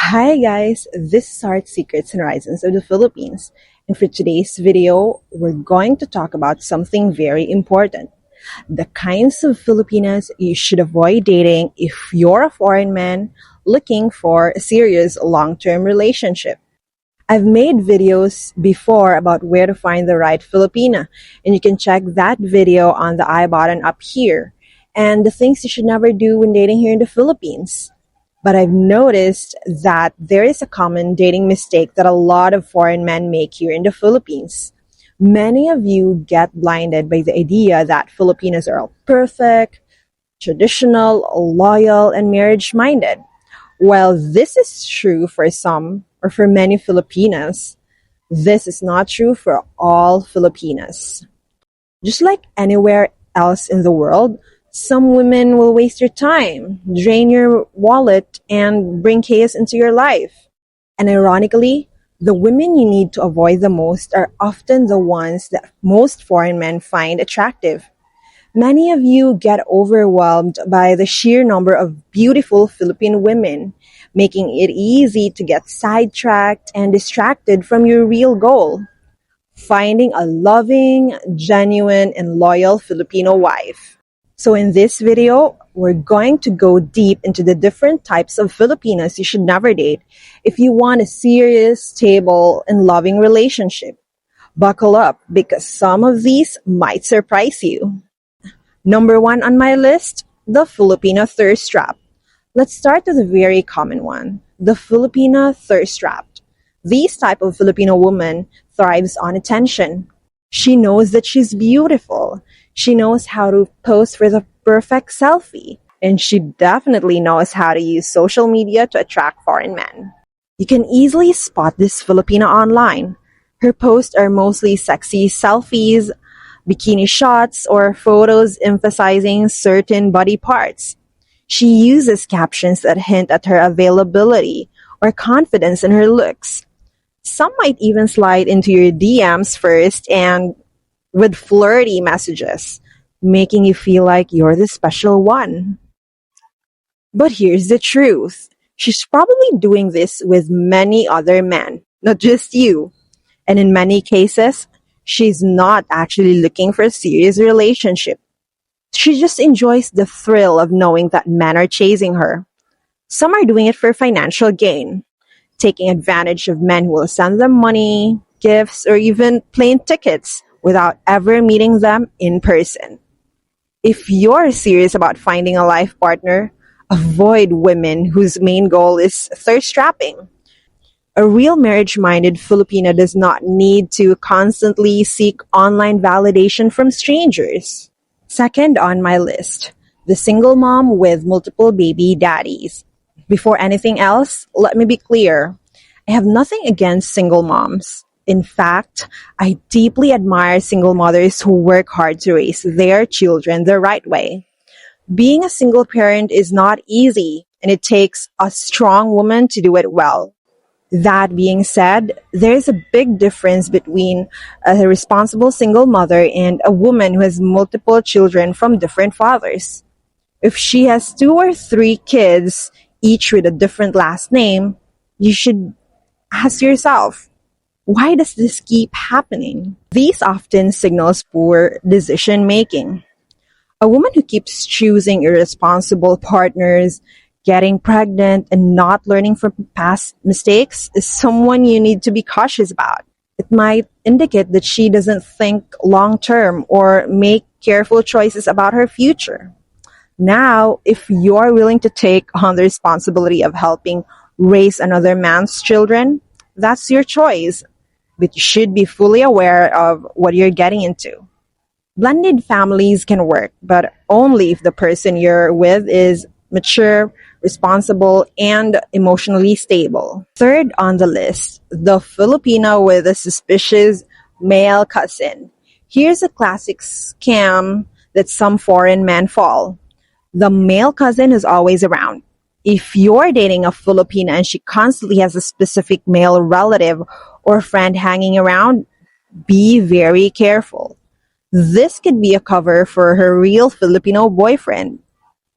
Hi guys, this is Art Secrets and Horizons of the Philippines. And for today's video, we're going to talk about something very important. The kinds of Filipinas you should avoid dating if you're a foreign man looking for a serious long-term relationship. I've made videos before about where to find the right Filipina, and you can check that video on the I button up here. And the things you should never do when dating here in the Philippines. But I've noticed that there is a common dating mistake that a lot of foreign men make here in the Philippines. Many of you get blinded by the idea that Filipinos are all perfect, traditional, loyal, and marriage-minded. While this is true for some, or for many Filipinas, this is not true for all Filipinas. Just like anywhere else in the world, some women will waste your time, drain your wallet, and bring chaos into your life. And ironically, the women you need to avoid the most are often the ones that most foreign men find attractive. Many of you get overwhelmed by the sheer number of beautiful Philippine women, making it easy to get sidetracked and distracted from your real goal: finding a loving, genuine, and loyal Filipino wife. So in this video, we're going to go deep into the different types of Filipinas you should never date if you want a serious, stable, and loving relationship. Buckle up because some of these might surprise you. Number 1 on my list, the Filipino thirst trap. Let's start with a very common one, the Filipina thirst trap. This type of Filipino woman thrives on attention. She knows that she's beautiful. She knows how to pose for the perfect selfie. And she definitely knows how to use social media to attract foreign men. You can easily spot this Filipina online. Her posts are mostly sexy selfies, bikini shots, or photos emphasizing certain body parts. She uses captions that hint at her availability or confidence in her looks. Some might even slide into your DMs first and with flirty messages, making you feel like you're the special one. But here's the truth. She's probably doing this with many other men, not just you. And in many cases, she's not actually looking for a serious relationship. She just enjoys the thrill of knowing that men are chasing her. Some are doing it for financial gain, taking advantage of men who will send them money, gifts, or even plane tickets without ever meeting them in person. If you're serious about finding a life partner, avoid women whose main goal is thirst trapping. A real marriage-minded Filipina does not need to constantly seek online validation from strangers. Second on my list, the single mom with multiple baby daddies. Before anything else, let me be clear. I have nothing against single moms. In fact, I deeply admire single mothers who work hard to raise their children the right way. Being a single parent is not easy, and it takes a strong woman to do it well. That being said, there is a big difference between a responsible single mother and a woman who has multiple children from different fathers. If she has 2 or 3 kids, each with a different last name, you should ask yourself, why does this keep happening? These often signals poor decision making. A woman who keeps choosing irresponsible partners, getting pregnant, and not learning from past mistakes is someone you need to be cautious about. It might indicate that she doesn't think long-term or make careful choices about her future. Now, if you're willing to take on the responsibility of helping raise another man's children, that's your choice. But you should be fully aware of what you're getting into. Blended families can work, but only if the person you're with is mature, responsible, and emotionally stable. Third on the list, the Filipino with a suspicious male cousin. Here's a classic scam that some foreign men fall. The male cousin is always around. If you're dating a Filipina and she constantly has a specific male relative or friend hanging around, be very careful. This could be a cover for her real Filipino boyfriend.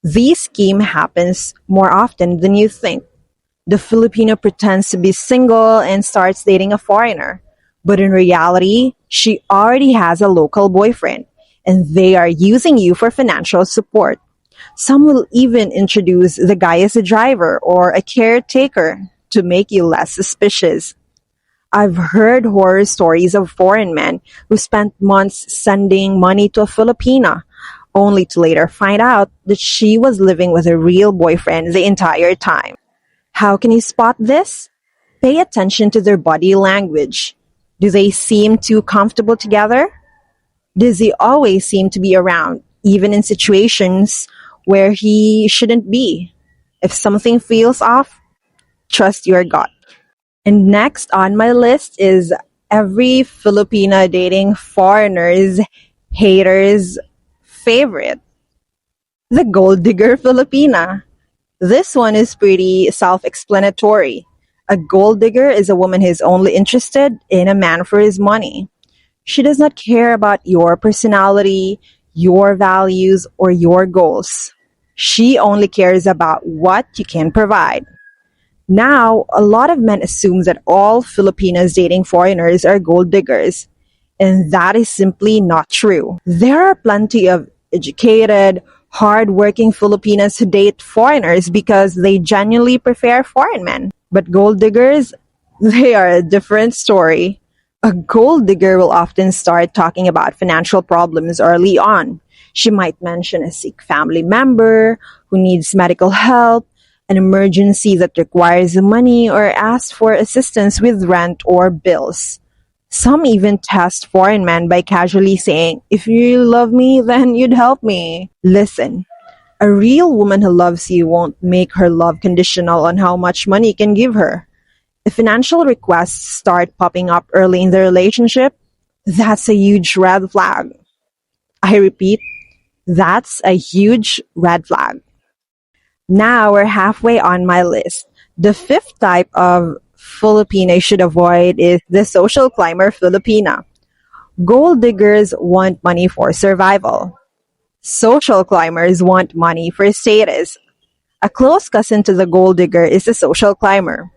This scheme happens more often than you think. The Filipino pretends to be single and starts dating a foreigner. But in reality, she already has a local boyfriend, and they are using you for financial support. Some will even introduce the guy as a driver or a caretaker to make you less suspicious. I've heard horror stories of foreign men who spent months sending money to a Filipina, only to later find out that she was living with a real boyfriend the entire time. How can you spot this? Pay attention to their body language. Do they seem too comfortable together? Does he always seem to be around, even in situations where he shouldn't be? If something feels off, trust your gut. And next on my list is every Filipina dating foreigners haters favorite, the gold digger Filipina. This one is pretty self-explanatory. A gold digger is a woman who is only interested in a man for his money. She does not care about your personality, your values, or your goals. She only cares about what you can provide. Now, a lot of men assume that all Filipinas dating foreigners are gold diggers, and that is simply not true. There are plenty of educated, hard-working Filipinas who date foreigners because they genuinely prefer foreign men. But gold diggers, they are a different story. A gold digger will often start talking about financial problems early on. She might mention a sick family member who needs medical help, an emergency that requires money, or ask for assistance with rent or bills. Some even test foreign men by casually saying, "If you really love me, then you'd help me." Listen, a real woman who loves you won't make her love conditional on how much money you can give her. If financial requests start popping up early in the relationship, that's a huge red flag. I repeat, that's a huge red flag. Now we're halfway on my list. The fifth type of Filipino you should avoid is the social climber Filipina. Gold diggers want money for survival. Social climbers want money for status. A close cousin to the gold digger is a social climber.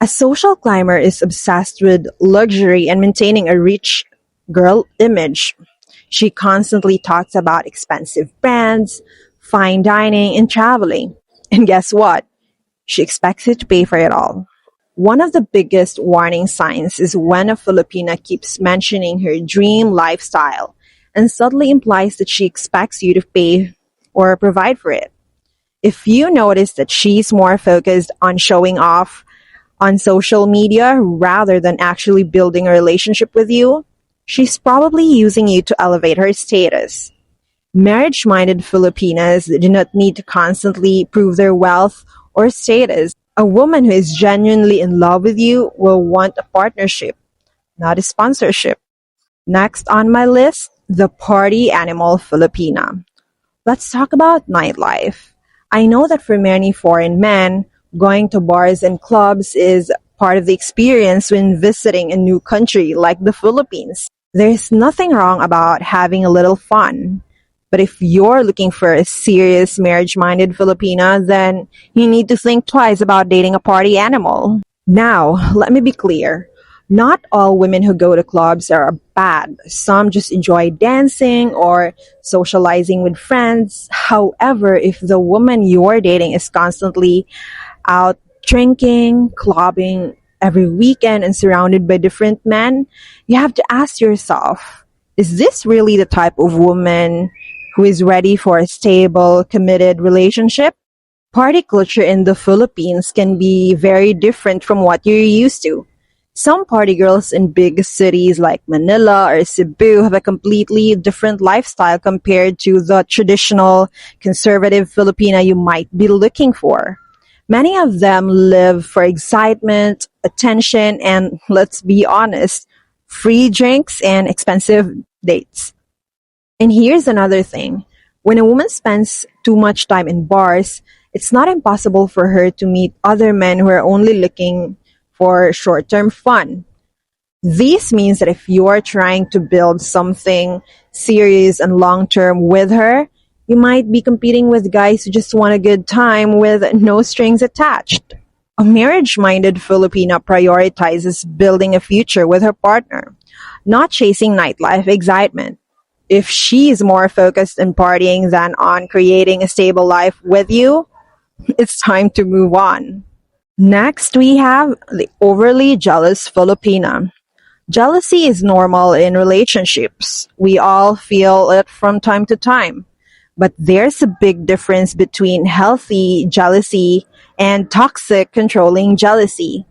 A social climber is obsessed with luxury and maintaining a rich girl image. She constantly talks about expensive brands, fine dining, and traveling. And guess what? She expects you to pay for it all. One of the biggest warning signs is when a Filipina keeps mentioning her dream lifestyle and subtly implies that she expects you to pay or provide for it. If you notice that she's more focused on showing off on social media rather than actually building a relationship with you, she's probably using you to elevate her status. Marriage-minded Filipinas do not need to constantly prove their wealth or status. A woman who is genuinely in love with you will want a partnership, not a sponsorship. Next on my list, the party animal Filipina. Let's talk about nightlife. I know that for many foreign men, going to bars and clubs is part of the experience when visiting a new country like the Philippines. There's nothing wrong about having a little fun. But if you're looking for a serious marriage-minded Filipina, then you need to think twice about dating a party animal. Now, let me be clear. Not all women who go to clubs are bad. Some just enjoy dancing or socializing with friends. However, if the woman you're dating is constantly out drinking, clubbing every weekend, and surrounded by different men, you have to ask yourself, is this really the type of woman who is ready for a stable, committed relationship? Party culture in the Philippines can be very different from what you're used to. Some party girls in big cities like Manila or Cebu have a completely different lifestyle compared to the traditional conservative Filipina you might be looking for. Many of them live for excitement, attention, and let's be honest, free drinks and expensive dates. And here's another thing. When a woman spends too much time in bars, it's not impossible for her to meet other men who are only looking for short-term fun. This means that if you're trying to build something serious and long-term with her, You might be competing with guys who just want a good time with no strings attached. A marriage-minded Filipina prioritizes building a future with her partner, not chasing nightlife excitement. If she's more focused on partying than on creating a stable life with you, it's time to move on. Next, we have the overly jealous Filipina. Jealousy is normal in relationships. We all feel it from time to time. But there's a big difference between healthy jealousy and toxic controlling jealousy.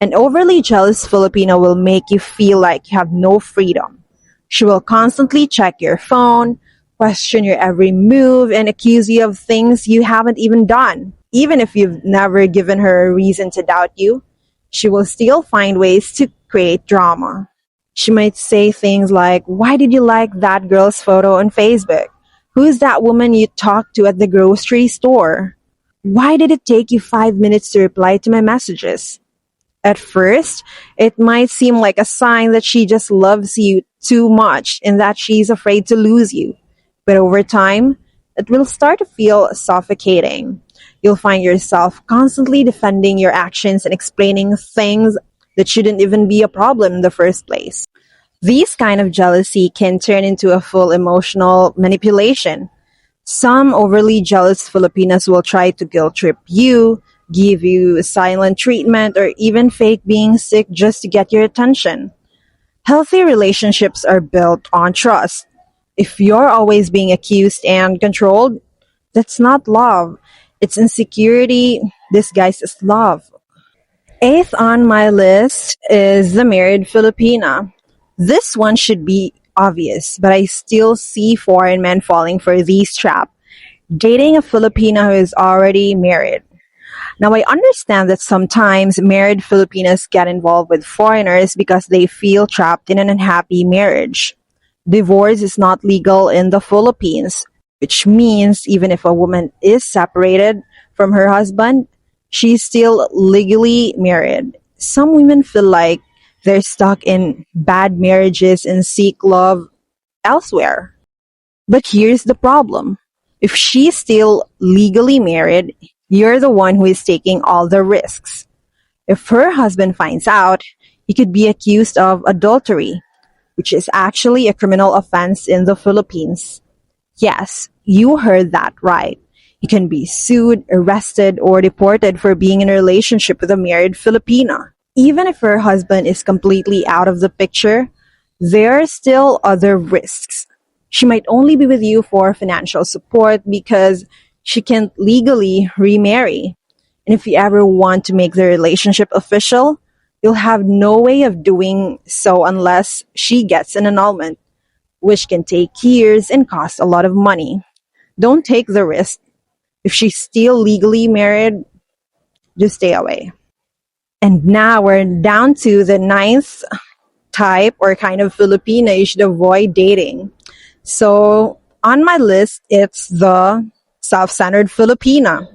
An overly jealous Filipino will make you feel like you have no freedom. She will constantly check your phone, question your every move, and accuse you of things you haven't even done. Even if you've never given her a reason to doubt you, she will still find ways to create drama. She might say things like, "Why did you like that girl's photo on Facebook? Who's that woman you talked to at the grocery store? Why did it take you 5 minutes to reply to my messages?" At first, it might seem like a sign that she just loves you too much and that she's afraid to lose you. But over time, it will start to feel suffocating. You'll find yourself constantly defending your actions and explaining things that shouldn't even be a problem in the first place. These kind of jealousy can turn into a full emotional manipulation. Some overly jealous Filipinas will try to guilt trip you, give you silent treatment, or even fake being sick just to get your attention. Healthy relationships are built on trust. If you're always being accused and controlled, that's not love. It's insecurity disguised as love. Eighth on my list is the Married Filipina. This one should be obvious, but I still see foreign men falling for these traps. Dating a Filipina who is already married. Now, I understand that sometimes married Filipinas get involved with foreigners because they feel trapped in an unhappy marriage. Divorce is not legal in the Philippines, which means even if a woman is separated from her husband, she's still legally married. Some women feel like they're stuck in bad marriages and seek love elsewhere. But here's the problem. If she's still legally married, you're the one who is taking all the risks. If her husband finds out, he could be accused of adultery, which is actually a criminal offense in the Philippines. Yes, you heard that right. You can be sued, arrested, or deported for being in a relationship with a married Filipina. Even if her husband is completely out of the picture, there are still other risks. She might only be with you for financial support because she can't legally remarry. And if you ever want to make the relationship official, you'll have no way of doing so unless she gets an annulment, which can take years and cost a lot of money. Don't take the risk. If she's still legally married, just stay away. And now we're down to the ninth type or kind of Filipina you should avoid dating. So on my list, it's the self-centered Filipina.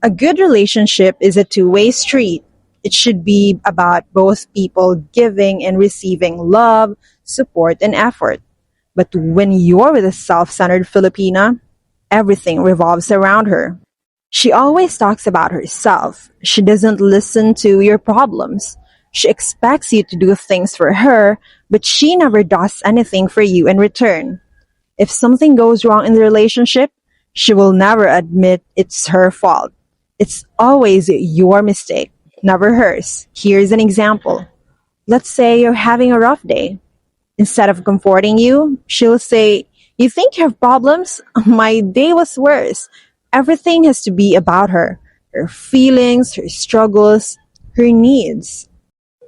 A good relationship is a two-way street. It should be about both people giving and receiving love, support, and effort. But when you're with a self-centered Filipina, everything revolves around her. She always talks about herself. She doesn't listen to your problems. She expects you to do things for her, but she never does anything for you in return. If something goes wrong in the relationship, she will never admit it's her fault. It's always your mistake, never hers. Here's an example. Let's say you're having a rough day. Instead of comforting you, she'll say, "You think you have problems? My day was worse." Everything has to be about her feelings, her struggles, her needs.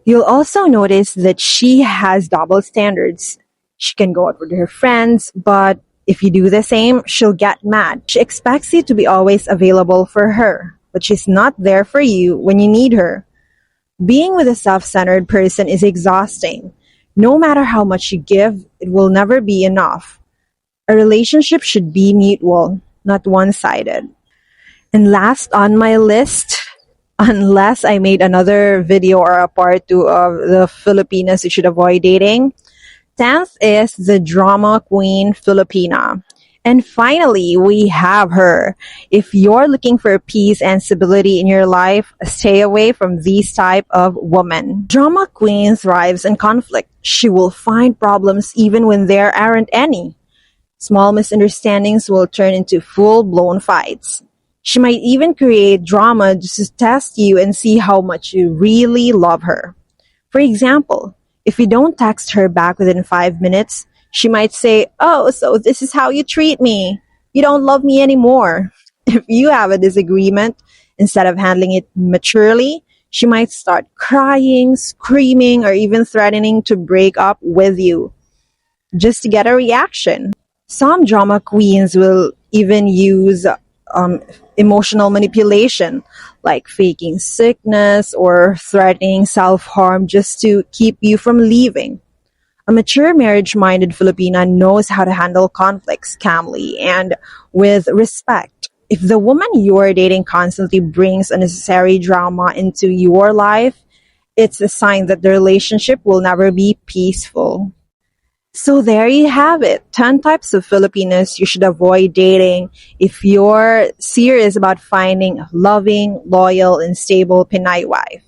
You'll also notice that she has double standards. She can go out with her friends, but if you do the same, she'll get mad. She expects you to be always available for her, but she's not there for you when you need her. Being with a self-centered person is exhausting. No matter how much you give, it will never be enough. A relationship should be mutual, not one-sided. And last on my list, unless I made another video or a part 2 of the Filipinas you should avoid dating, 10th is the drama queen Filipina. And finally, we have her. If you're looking for peace and stability in your life, stay away from these type of women. Drama queen thrives in conflict. She will find problems even when there aren't any. Small misunderstandings will turn into full-blown fights. She might even create drama just to test you and see how much you really love her. For example, if you don't text her back within 5 minutes, she might say, "Oh, so this is how you treat me. You don't love me anymore." If you have a disagreement, instead of handling it maturely, she might start crying, screaming, or even threatening to break up with you just to get a reaction. Some drama queens will even use um, emotional manipulation, like faking sickness or threatening self harm just to keep you from leaving. A mature marriage minded Filipina knows how to handle conflicts calmly and with respect. If the woman you're dating constantly brings unnecessary drama into your life, it's a sign that the relationship will never be peaceful. So there you have it. 10 types of Filipinos you should avoid dating if you're serious about finding a loving, loyal, and stable Pinay wife.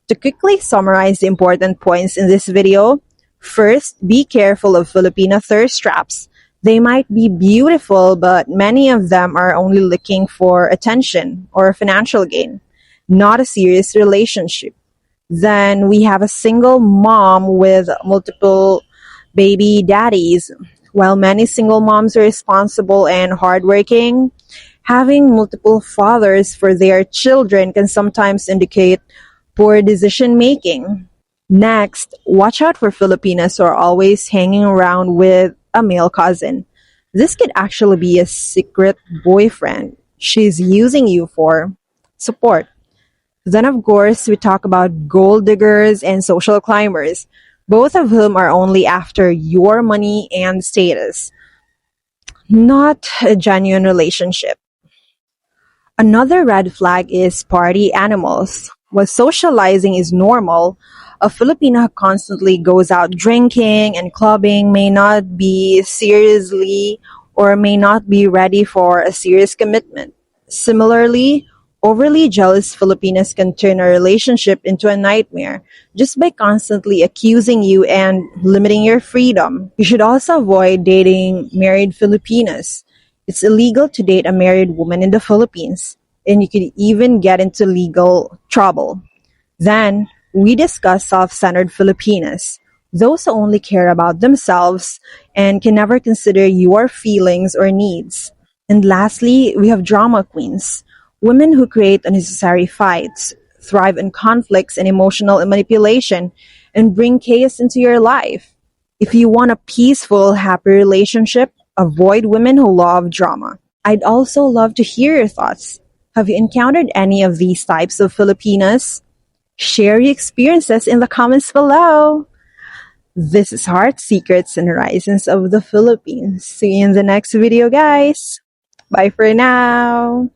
To quickly summarize the important points in this video, first, be careful of Filipino thirst traps. They might be beautiful, but many of them are only looking for attention or financial gain, not a serious relationship. Then we have a single mom with multiple baby daddies. While many single moms are responsible and hardworking, having multiple fathers for their children can sometimes indicate poor decision making. Next, watch out for Filipinas who are always hanging around with a male cousin. This could actually be a secret boyfriend she's using you for support. Then, of course, we talk about gold diggers and social climbers, both of whom are only after your money and status, not a genuine relationship. Another red flag is party animals. While socializing is normal, a Filipino who constantly goes out drinking and clubbing may not be seriously or may not be ready for a serious commitment. Similarly, overly jealous Filipinas can turn a relationship into a nightmare just by constantly accusing you and limiting your freedom. You should also avoid dating married Filipinas. It's illegal to date a married woman in the Philippines, and you could even get into legal trouble. Then, we discuss self-centered Filipinas, those who only care about themselves and can never consider your feelings or needs. And lastly, we have drama queens, women who create unnecessary fights, thrive in conflicts and emotional manipulation, and bring chaos into your life. If you want a peaceful, happy relationship, avoid women who love drama. I'd also love to hear your thoughts. Have you encountered any of these types of Filipinas? Share your experiences in the comments below. This is Heart Secrets and Horizons of the Philippines. See you in the next video, guys. Bye for now.